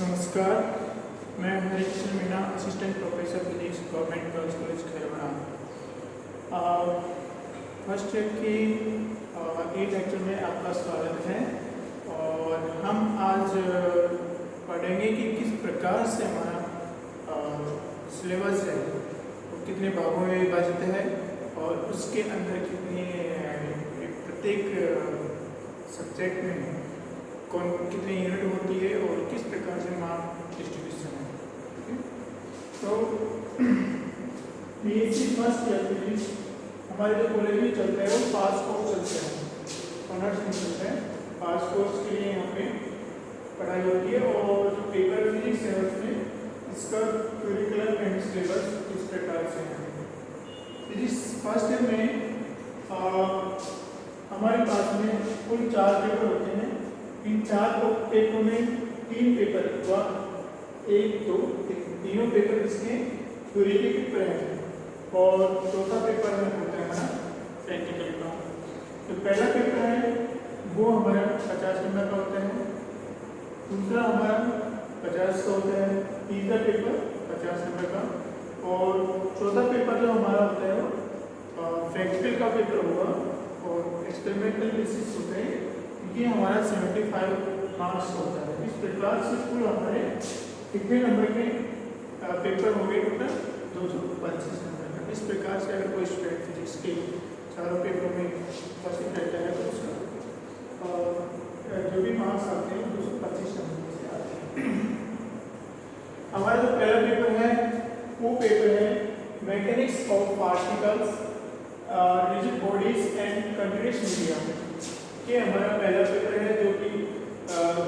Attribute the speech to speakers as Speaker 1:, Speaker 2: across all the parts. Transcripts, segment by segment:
Speaker 1: नमस्कार, मैं Harikrishna Meena, assistant professor physics, government girls college Kherwara. First year की ई लेक्चर में आपका स्वागत है। और हम आज पढ़ेंगे कि किस प्रकार से हमारा सिलेबस है वो कितने भागों में विभाजित है और उसके अंदर कितनी प्रत्येक सब्जेक्ट में कौन कितनी यूनिट होती है और किस प्रकार से मार्क डिस्ट्रीब्यूशन है। तो बीएससी फर्स्ट ईयर फिजिक्स हमारे जो कॉलेज में चलता है वो पास कोर्स चलते हैं, ऑनर्स में चलते हैं। पास कोर्स के लिए यहाँ पे पढ़ाई होती है और जो पेपर फिजिक्स है उसमें इसका करिकुलम एंड सिलेबस इस प्रकार से है। फिजिक्स फर्स्ट ईयर में हमारे पास में कुल 4 पेपर होते हैं। इन 4 पेपरों में 3 पेपर हुआ, 1, 2, 3 तीनों पेपर इसके थ्योरेटिकल पेपर हैं और चौथा पेपर में होता है हमारा प्रैक्टिकल का। तो पहला पेपर है वो हमारा 50 नंबर का होता है, दूसरा हमारा 50 का होता है, तीसरा पेपर 50 नंबर का और चौथा पेपर जो हमारा होता है वो प्रैक्टिकल का पेपर होगा और एक्सपेरिमेंटल बेसिस होता है। ये हमारा 75 मार्क्स होता है। इस प्रकार से कुल हमारे कितने नंबर के पेपर हो गए? टोटल 225 नंबर का। इस प्रकार से अगर कोई स्टूडेंट फिजिक्स के चारों पेपरों में फर्स्ट रहता है तो उसका जो भी मार्क्स आते हैं 225 नंबर से आते हैं। हमारा जो पहला पेपर है वो पेपर है mechanics of particles, rigid bodies and continuous media. ये हमारा पहला पेपर है जो कि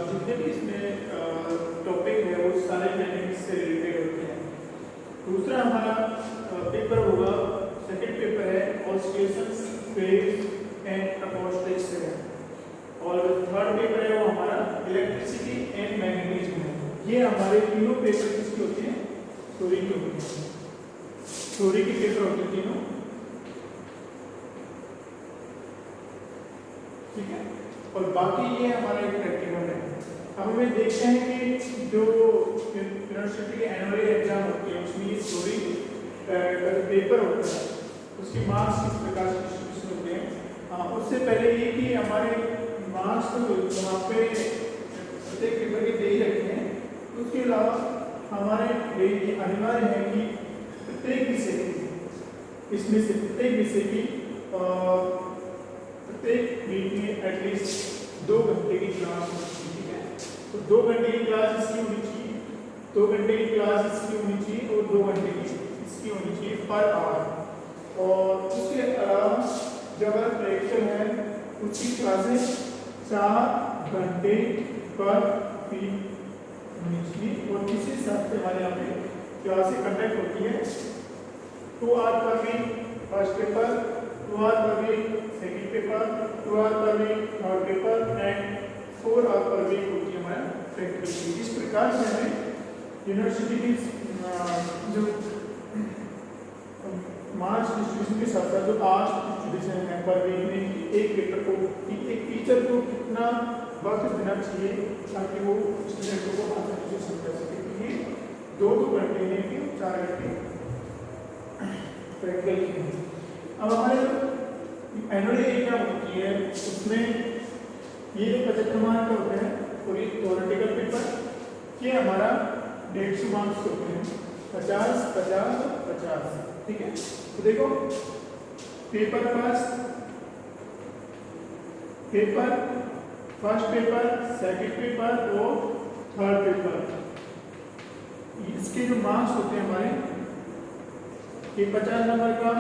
Speaker 1: जितने भी इसमें टॉपिक है वो सारे मैकेनिक्स से रिलेटेड होते हैं। दूसरा हमारा पेपर होगा, सेकंड पेपर है ऑसिलेशंस, फेज एंड अकॉस्टिक्स है और थर्ड पेपर है वो हमारा इलेक्ट्रिसिटी एंड मैग्नेटिज्म है। ये हमारे तीनों पेपर किसके होते हैं? थ्योरी के होते हैं। थ्योरी के पेपर होते हैं तीनों, ठीक है। और बाकी ये हमारा एक प्रैक्टिकल है। अब हमें देखते हैं कि जो यूनिवर्सिटी के एनुअल एग्जाम होते हैं उसमें ये थ्योरी का जो पेपर होता है उसके मार्क्स किस प्रकार से डिस्ट्रीब्यूशन होते हैं। उससे पहले ये कि हमारे मार्क्स तो यहाँ पे प्रत्येक पेपर के दे ही रखे हैं, उसके अलावा हमारे ये अनिवार्य है कि प्रत्येक विषय की, इसमें से प्रत्येक विषय की प्रत्येक वीक में एटलीस्ट 2 घंटे की क्लास होती है। तो 2 घंटे की क्लास इसकी होनी चाहिए, 2 घंटे की क्लास इसकी होनी चाहिए और 2 घंटे की इसकी होनी चाहिए पर आवर। और उसके अलावा जब प्रैक्टिकल है उसकी क्लासेस 4 घंटे पर वीक होनी चाहिए और इसी हिसाब से हमारे यहाँ पे क्लासेस कंडक्ट होती है। 2 hour per week first paper, 2 hour per week second paper, 2 hour per week third paper and 4 hour per week होती है हमारा प्रैक्टिकल। इस प्रकार से हमें यूनिवर्सिटी की जो मार्क्स डिस्ट्रीब्यूशन के साथ साथ जो आवर्स डिस्ट्रीब्यूशन है पर वीक में एक पेपर को एक टीचर को कितना वक्त देना चाहिए ताकि वो स्टूडेंटों को आसानी से समझा सके। क्योंकि 2 घंटे में भी 4 घंटे प्रैक्टिकल की है। अब हमारे एनुअल एग्जाम होती है उसमें ये जो 75 मार्क का होता है पूरी थ्योरेटिकल पेपर, ये हमारा 150 मार्क्स होते हैं, 50, 50, 50, ठीक है। तो देखो paper first paper, second paper और थर्ड पेपर, इसके जो मार्क्स होते हैं हमारे ये 50 नंबर का,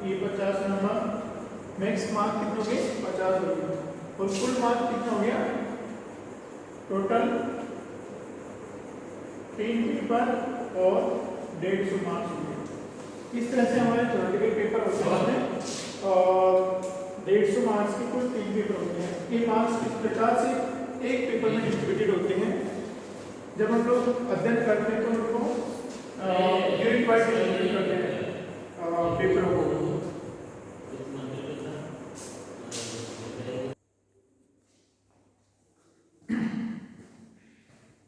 Speaker 1: ये 50 नंबर, मैक्स मार्क कितने हो गए? 50 हो गए और कुल मार्क कितना हो गया? टोटल 3 पेपर और 150 मार्क्स हो गए। इस तरह से हमारे थ्योरेटिकल पेपर होते हैं और 150 मार्क्स के कुल 3 पेपर होते हैं। ये मार्क्स इस प्रकार से एक पेपर में डिस्ट्रीब्यूटेड होते हैं। जब हम लोग अध्ययन करते हैं तो उनको यूनिट वाइज डिस्ट्रीब्यूट करते हैं पेपरों को।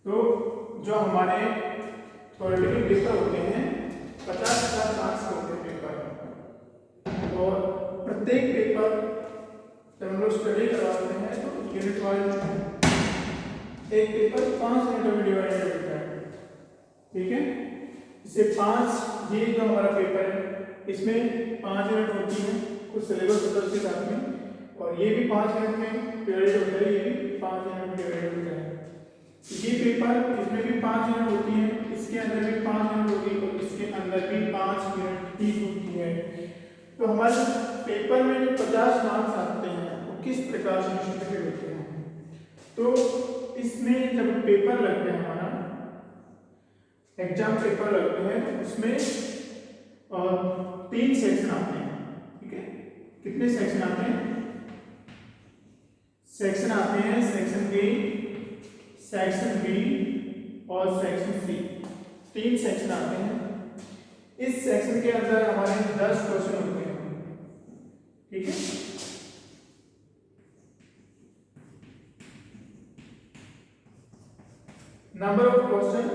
Speaker 1: तो जो हमारे थ्योरेटिकल पेपर होते हैं 50-50 मार्क्स के होते हैं पेपर, और प्रत्येक पेपर जब हम लोग स्टडी करवाते हैं तो यूनिट वाइज एक पेपर 5 यूनिट में डिवाइडेड होता है, ठीक है। इसे 5, ये जो हमारा पेपर है इसमें 5 यूनिट होती है, कुछ सिलेबस होता है उसके साथ में, और ये भी 5 यूनिट में डिवाइडेड होता है, ये भी 5 यूनिट में डिवाइडेड होता है। ये पेपर इसमें भी 5 यूनिट होती है, इसके अंदर भी 5 यूनिट होती है, और इसके अंदर भी 5 यूनिट ही होती है। तो हमारे पेपर में जो 50 मार्क्स आते हैं वो किस प्रकार से डिस्ट्रीब्यूटेड होते हैं। तो इसमें जब पेपर लगते हैं, हमारा एग्जाम पेपर लगते हैं, तो उसमें 3 सेक्शन आते हैं, ठीक है। कितने सेक्शन आते हैं? सेक्शन आते हैं सेक्शन ए, सेक्शन बी और सेक्शन सी, 3 सेक्शन आते हैं। इस सेक्शन के अंदर हमारे 10 क्वेश्चन होते हैं, ठीक है। नंबर ऑफ क्वेश्चन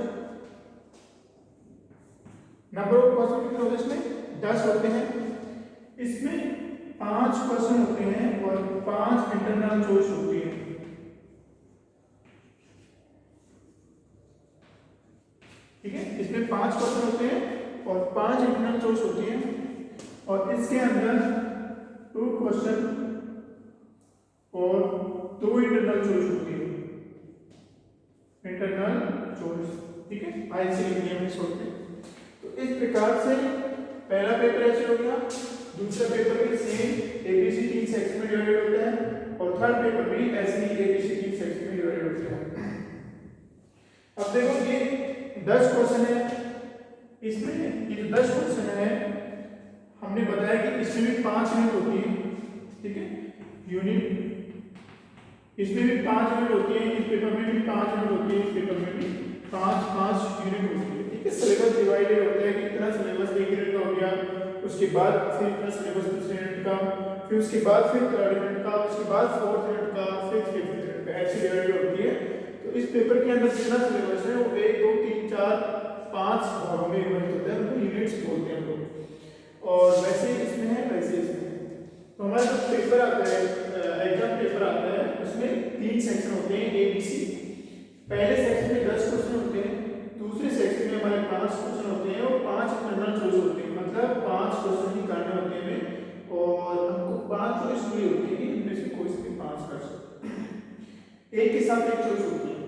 Speaker 1: कितने होते हैं इसमें? 10 होते हैं। इसमें 5 क्वेश्चन होते हैं और 5 इंटरनल चॉइस होती है, ठीक है। इसमें 5 क्वेश्चन होते हैं और 5 इंटरनल चॉइस होती है, और इसके अंदर 2 क्वेश्चन और 2 इंटरनल चॉइस होती है, इंटरनल चॉइस, ठीक है। आईसी लिख दिया मैंने छोड़ के। तो इस प्रकार से पहला पेपर ऐसे हो गया, दूसरा पेपर भी सेम एबीसी 3 सेक्शन में डिवाइड होता है, और थर्ड पेपर भी ऐसे ही एबीसी 3 सेक्शन में डिवाइड होता है। अब देखो ये 10 क्वेश्चन है, इसमें ये 10 क्वेश्चन है, हमने बताया कि इसमें भी 5 यूनिट होती है, ठीक है। यूनिट इसमें भी 5 यूनिट होती है, इस पेपर में भी 5 यूनिट होती है, इस पेपर में भी 5 यूनिट होती है, ठीक है। सिलेबस डिवाइडेड होता है कि इतना सिलेबस 1 यूनिट का हो गया, उसके बाद फिर इतना सिलेबस दूसरे यूनिट का, फिर उसके बाद फिर थर्ड यूनिट का, उसके बाद फोर्थ यूनिट का, फिर फिफ्थ यूनिट का, ऐसी डिवाइडेड होती है। तो इस पेपर के अंदर जितना सिलेबस है वो 1 2 3 4 5 भागों में विभाजित होता है, उनको यूनिट्स बोलते हैं हम लोग। और वैसे इसमें है, वैसे इसमें है। तो हमारा जो पेपर आता है, एग्जाम पेपर आता है, उसमें 3 सेक्शन होते हैं ए बी सी। पहले सेक्शन में 10 क्वेश्चन होते हैं, दूसरे सेक्शन में हमारे 5 क्वेश्चन होते हैं और 5 इंटरनल चॉइस होते हैं, मतलब 5 क्वेश्चन ही करने होते हैं, और हमको 5 चॉइस हुई होती है कि इनमें से कोई से 5 कर सकते हैं, एक के साथ एक चॉइस होती है।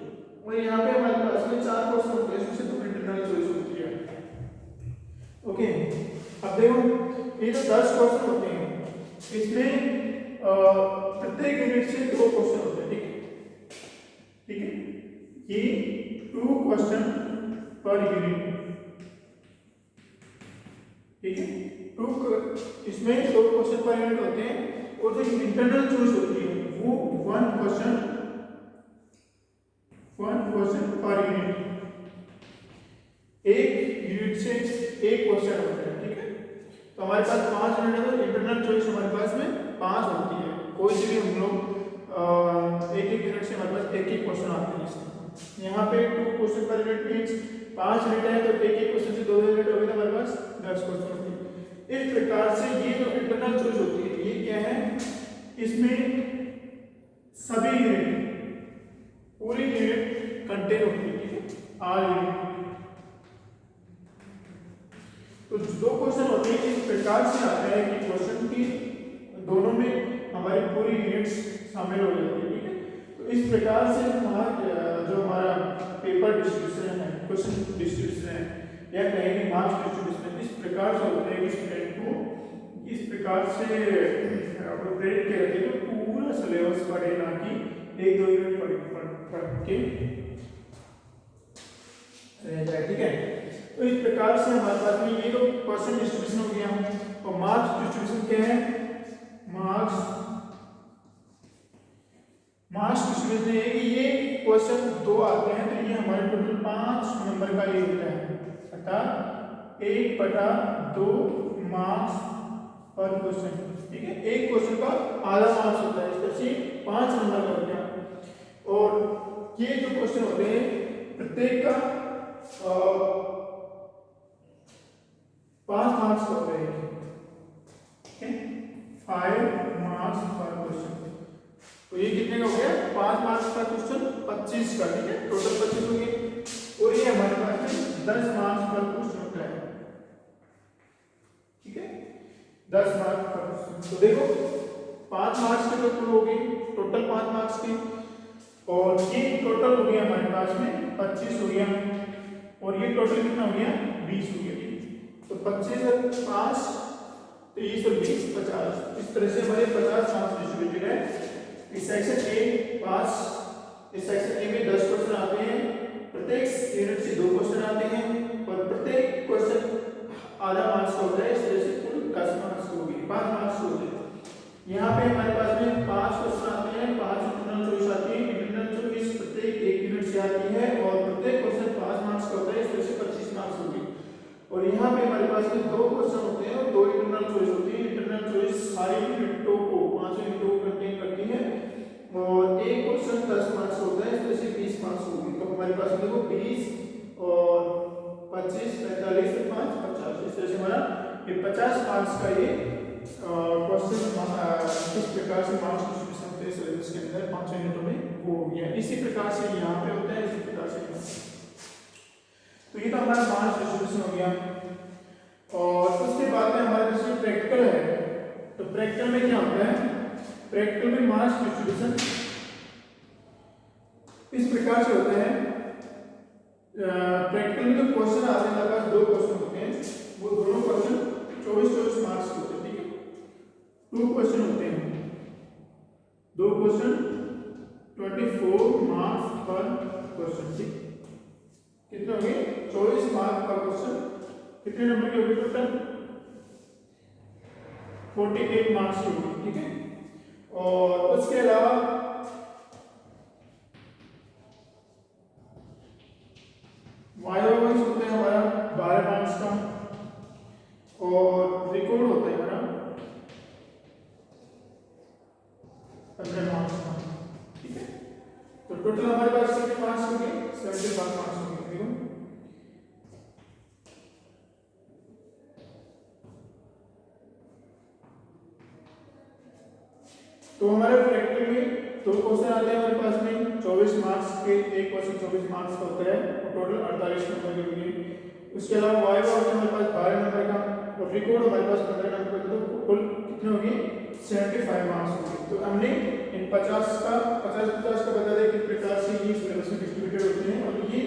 Speaker 1: और यहाँ पे हमारे पास में 4 क्वेश्चन होते हैं, उसमें 2 इंटरनल चॉइस होती है, ओके। अब देखो ये जो 10 क्वेश्चन होते हैं, इसमें प्रत्येक यूनिट से 2 क्वेश्चन होते हैं, ठीक है, ठीक है। ये 2 क्वेश्चन पर यूनिट, ठीक है। इसमें 2 क्वेश्चन पर यूनिट होते हैं, और जो इंटरनल चॉइस होती है वो 1 क्वेश्चन पर यूनिट, एक यूनिट से एक क्वेश्चन होता है, ठीक है। तो हमारे पास 5 यूनिट है, तो इंटरनल चॉइस हमारे पास में 5 होती है। कोई से भी हम लोग एक यूनिट से हमारे पास एक क्वेश्चन आते हैं इसमें। यहाँ पे 2 question per unit means 5 unit है, तो एक क्वेश्चन से 2 यूनिट हो गए, तो हमारे पास 10 क्वेश्चन होते हैं। इस प्रकार से ये जो इंटरनल चॉइस होती है, ये क्या है, इसमें सभी यूनिट, पूरी यूनिट कंटेन होती है, ठीक है, आर यूनिट। तो 2 क्वेश्चन होते हैं, इस प्रकार से आता है कि क्वेश्चन की दोनों में हमारी पूरी यूनिट्स शामिल हो जाती है, ठीक है। तो इस प्रकार से जो हमारा पेपर डिस्ट्रीब्यूशन है, क्वेश्चन डिस्ट्रीब्यूशन है, या कहेंगे मार्क्स डिस्ट्रीब्यूशन, इस प्रकार से होता है कि स्टूडेंट को इस प्रकार से प्रेरित किया जाता है कि पूरा सिलेबस पढ़े, ना कि 1-2 यूनिट पढ़ के रह जाए, ठीक है। तो इस प्रकार से हमारे पास में ये तो क्वेश्चन डिस्ट्रीब्यूशन हो गया, और मार्क्स डिस्ट्रीब्यूशन क्या है, मार्क्स डिस्ट्रीब्यूशन है कि ये क्वेश्चन 2 आते हैं, तो ये हमारे टोटल 5 नंबर का ये होता है, अर्थात 1/2 मार्क्स पर क्वेश्चन, ठीक है। एक क्वेश्चन का आधा मार्क्स होता है, इसलिए 5 नंबर का होता है। और ये जो क्वेश्चन होते हैं प्रत्येक का 5 मार्क्स होते हैं, ठीक है, 5 मार्क्स पर क्वेश्चन। तो ये कितने का हो गया? 5 मार्क्स का क्वेश्चन 25 का, ठीक है, टोटल 25 हो गए। और ये हमारे पास में 10 मार्क्स पर क्वेश्चन होता है, ठीक है, 10 मार्क्स पर क्वेश्चन। तो देखो 5 मार्क्स के टोटल हो गए, टोटल 5 मार्क्स के, और ये टोटल हो गया हमारे पास में 25 हो गया, और ये टोटल कितना हो गया? 20 हो गया। तो 25 और 5 30 और 20 50। इस तरह से हमारे 50 मार्क्स डिस्ट्रीब्यूटेड है। इस सेक्शन ए 5, इस सेक्शन ए में 10 क्वेश्चन आते हैं, प्रत्येक यूनिट से 2 क्वेश्चन आते हैं, और प्रत्येक क्वेश्चन आधा मार्क्स का होता है। इस तरह से कुल 10 मार्क्स हो गए, 5 मार्क्स होते हैं। यहाँ पे हमारे पास में 5 क्वेश्चन आते हैं, 5 इंटरनल चॉइस आती है। इंटरनल चॉइस प्रत्येक 1 यूनिट से आती है, और प्रत्येक क्वेश्चन 5 मार्क्स का होता है। इस तरह से 25 मार्क्स होंगे। और यहाँ पे हमारे पास में 2 क्वेश्चन होते हैं और 2 इंटरनल चॉइस होती है। इंटरनल चॉइस सारी यूनिटों को 5 यूनिटों को कंटेन करती है, और एक क्वेश्चन 10 मार्क्स होता है। इस तरह से 20 मार्क्स होंगे। तो हमारे पास में देखो 20 और 25 45 और 5 50। इस तरह से हमारा ये 50 मार्क्स का ये क्वेश्चन किस प्रकार से मार्क्स डिस्ट्रीब्यूशन होते हैं सिलेबस के अंदर 5 यूनिटों में, वो हो गया। इसी प्रकार से यहाँ पे होता है, इसी प्रकार से यहाँ। तो ये तो हमारा मार्क्स डिस्ट्रीब्यूशन हो गया। और उसके बाद में हमारे पास में प्रैक्टिकल है। तो प्रैक्टिकल में क्या होता है? प्रैक्टिकल में मार्क्स डिस्ट्रीब्यूशन इस प्रकार से होता है। प्रैक्टिकल में जो क्वेश्चन आते हैं, हमारे पास 2 क्वेश्चन होते हैं, वो दोनों क्वेश्चन 24 मार्क्स के होते हैं, ठीक है। 2 क्वेश्चन होते हैं, 2 क्वेश्चन 24 मार्क्स पर क्वेश्चन, ठीक। कितने हो गए? 24 मार्क्स पर क्वेश्चन। कितने नंबर के हो गए टोटल? 48 मार्क्स के हो गए, ठीक है। और उसके अलावा वाइवा वाइज होते हैं हमारा 12 मार्क्स का, और रिकॉर्ड होता है हमारा 15 मार्क्स का, ठीक है। तो टोटल हमारे पास कितने मार्क्स हो गए? 75 मार्क्स हो गए। देखो तो हमारे प्रैक्टिकल में 2 क्वेश्चन आते हैं हमारे पास में 24 मार्क्स के, एक क्वेश्चन 24 मार्क्स का होता है, और टोटल 48 नंबर के होंगे। उसके अलावा वाइवा होता है हमारे पास 12 नंबर का, और रिकॉर्ड हमारे पास 15 नंबर का। तो कुल कितने होंगे? 75 मार्क्स होंगे। तो हमने इन 50 का 50 का बता दें किस प्रकार से ये सिलेबस में डिस्ट्रीब्यूटेड होते हैं, और ये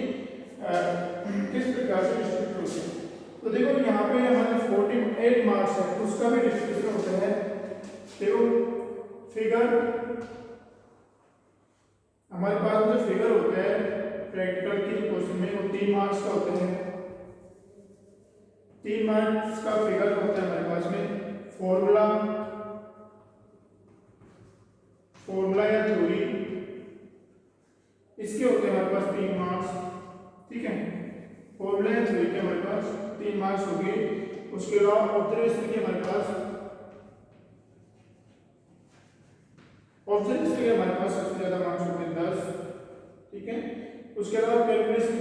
Speaker 1: किस प्रकार से डिस्ट्रीब्यूट होते हैं। तो देखो यहाँ पे हमारे 48 मार्क्स है, उसका भी डिस्ट्रीब्यूशन होता है। देखो फिगर, हमारे पास जो फिगर होता है प्रैक्टिकल के क्वेश्चन में, वो 3 मार्क्स का होता है। 3 मार्क्स का फिगर होता है हमारे पास में। फॉर्मूला या थ्योरी, इसके होते हैं हमारे पास 3 मार्क्स, ठीक है। फॉर्मूला या थ्योरी के हमारे पास 3 मार्क्स हो गए। उसके अलावा ऑब्जर्वेशन के हमारे पास सबसे ज्यादा मार्क्स होते हैं 10, ठीक है। उसके अलावा कैलकुलेशन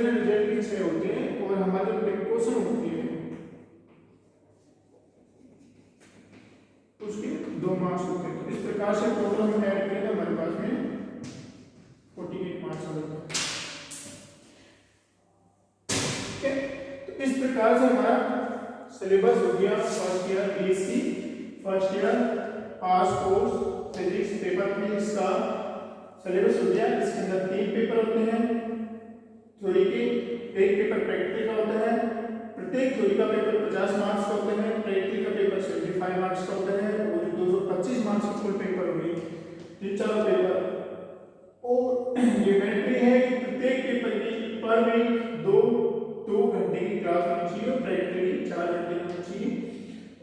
Speaker 1: एंड रिजल्ट के 6 होते हैं, और हमारे जो प्रिकॉशन होती है उसके 2 मार्क्स होते हैं। इस प्रकार से टोटल हम ऐड करें तो हमारे पास में 48 मार्क्स आ जाते हैं, ठीक है। तो इस प्रकार से हमारा सिलेबस हो गया first year BSc first year pass course physics paper physics का सिलेबस हो गया। इसके अंदर 3 पेपर होते हैं थ्योरी के, 1 पेपर प्रैक्टिकल का होता है। प्रत्येक थ्योरी का पेपर 50 मार्क्स का होता है, प्रैक्टिकल का पेपर 75 मार्क्स का होता है, और 225 मार्क्स का फुल पेपर होगी, ये 4 पेपर। और ये मैंडेटरी है कि प्रत्येक पेपर की पर वीक 2 घंटे की क्लास होनी चाहिए, और प्रैक्टिकली 4 घंटे होनी चाहिए।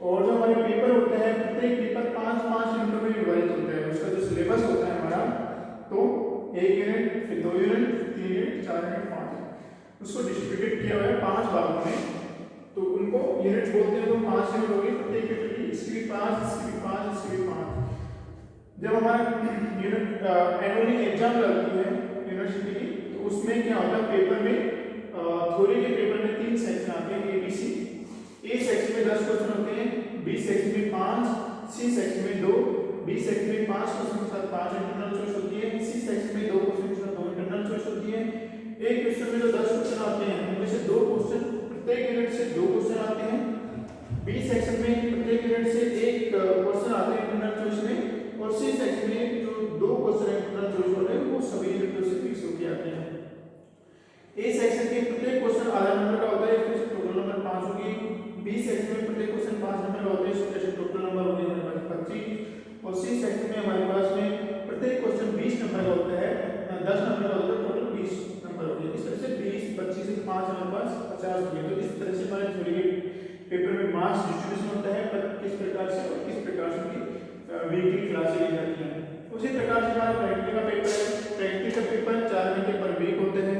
Speaker 1: और जो हमारे पेपर होते हैं प्रत्येक पेपर 5-5 यूनिटों में विभाजित होता है। उसका जो सिलेबस होता है हमारा, तो 1 यूनिट, फिर 2 यूनिट, 3 यूनिट, 4 यूनिट, 5 यूनिट, उसको डिस्ट्रीब्यूटेड किया हुआ है 5 भागों में। तो उनको यूनिट बोलते हैं तो 5 यूनिट होगी प्रत्येक पेपर की, इसकी भी 5, इसकी भी 5, इसकी भी 5। जब हमारा यूनिट एनुअली एग्जाम लगती है यूनिवर्सिटी की, तो उसमें क्या होता है, पेपर में थ्योरी के पेपर में 3 सेक्शन आते हैं ABC। ए सेक्शन में 10 क्वेश्चन होते हैं, बी सेक्शन में 5, सी सेक्शन में 2, बी सेक्शन में 5 क्वेश्चन के साथ 5 इंटरनल चॉइस होती है, सी सेक्शन में 2 क्वेश्चन के साथ 2 इंटरनल चॉइस होती है। एक क्वेश्चन में जो 10 क्वेश्चन आते हैं उनमें से 2 क्वेश्चन प्रत्येक यूनिट से 2 क्वेश्चन आते हैं। बी सेक्शन में प्रत्येक यूनिट से 1 क्वेश्चन आते हैं इंटरनल चॉइस में, और सी सेक्शन में जो 2 क्वेश्चन इंटरनल चॉइस होते हैं वो सभी यूनिटों से फिक्स होके आते हैं। ए सेक्शन के प्रत्येक क्वेश्चन आधा नंबर का होता है, इसमें टोटल नंबर 5 होगी। बी सेक्शन में प्रत्येक क्वेश्चन 5 नंबर का होता है, इसमें टोटल नंबर होंगे हमारे पास 25। और सी सेक्शन में हमारे पास में प्रत्येक क्वेश्चन 20 नंबर का होता है, 10 नंबर का होता है, टोटल 20 नंबर होंगे। इस तरह से 20, 25 से 5 हमारे पास 50 होंगे। तो इस तरह से हमारे थ्योरी के पेपर में मार्क्स डिस्ट्रीब्यूशन होता है, पर किस प्रकार से और किस प्रकार से वीकली क्लासेस ली जाती हैं। उसी प्रकार से हमारा प्रैक्टिकल का पेपर है। प्रैक्टिकल पेपर 4 घंटे पर वीक होते हैं,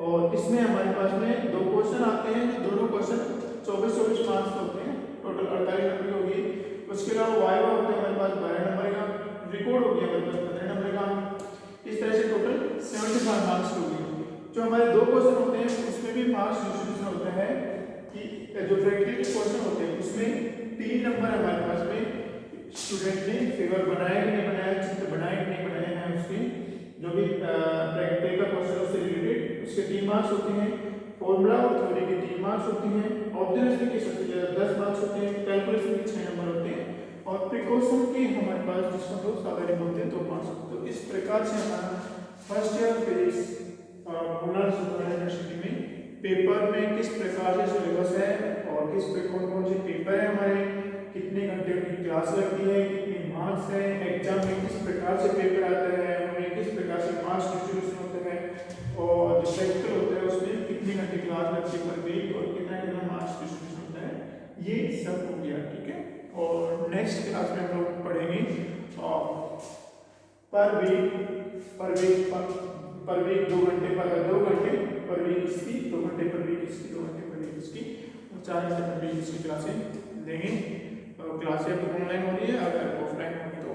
Speaker 1: और इसमें हमारे पास में 2 क्वेश्चन आते हैं, दोनों क्वेश्चन 24-24 मार्क्स के होते हैं, टोटल 48 नंबर की होगी। उसके अलावा वाइवा होता है हमारे पास 12 नंबर का, रिकॉर्ड हो गया हमारे पास 15 नंबर का। इस तरह से टोटल 75 मार्क्स होगी। जो हमारे 2 क्वेश्चन होते हैं उसमें भी मार्क्स डिस्ट्रीब्यूशन होता है कि जो प्रैक्टिकल क्वेश्चन होते हैं उसमें 3 नंबर हमारे पास में स्टूडेंट ने फिगर बनाया कि नहीं बनाया, चित्र बनाया कि नहीं बनाया है, उसके जो भी प्रैक्टिकल क्वेश्चन उससे रिलेटेड उसके 3 मार्क्स होते हैं। फॉर्मूला और थ्योरी के 3 मार्क्स होते हैं। ऑब्जर्वेशन के 10 मार्क्स होते हैं। कैलकुलेशन के 6 नंबर होते हैं, और प्रिकॉशन के हमारे पास जिसको हम लोग साधारण बोलते हैं 2 मार्क्स। तो इस प्रकार से हमारा फर्स्ट ईयर फिजिक्स यूनिवर्सिटी में पेपर में किस प्रकार से सिलेबस है और किस पे कौन-कौन से पेपर है, हमारे कितने घंटे की क्लास लगती है, कितने मार्क्स है, एग्जाम में किस प्रकार से पेपर आता है, हमें किस प्रकार से मार्क्स डिस्ट्रीब्यूशन होता है, और जो प्रैक्टिकल होता है उसमें कितने घंटे क्लास लगती है पर वीक, और कितना मार्क्स डिस्ट्रीब्यूशन होता है, ये सब हो गया। ठीक है, और नेक्स्ट क्लास में हम लोग पढ़ेंगे पर वीक 2 घंटे पर वीक इसकी, 2 घंटे पर वीक इसकी, 2 घंटे पर वीक इसकी, और 4 घंटे पर वीक इसकी क्लासें लेंगे। क्लासें ऑनलाइन हो रही है, अगर ऑफलाइन होगी तो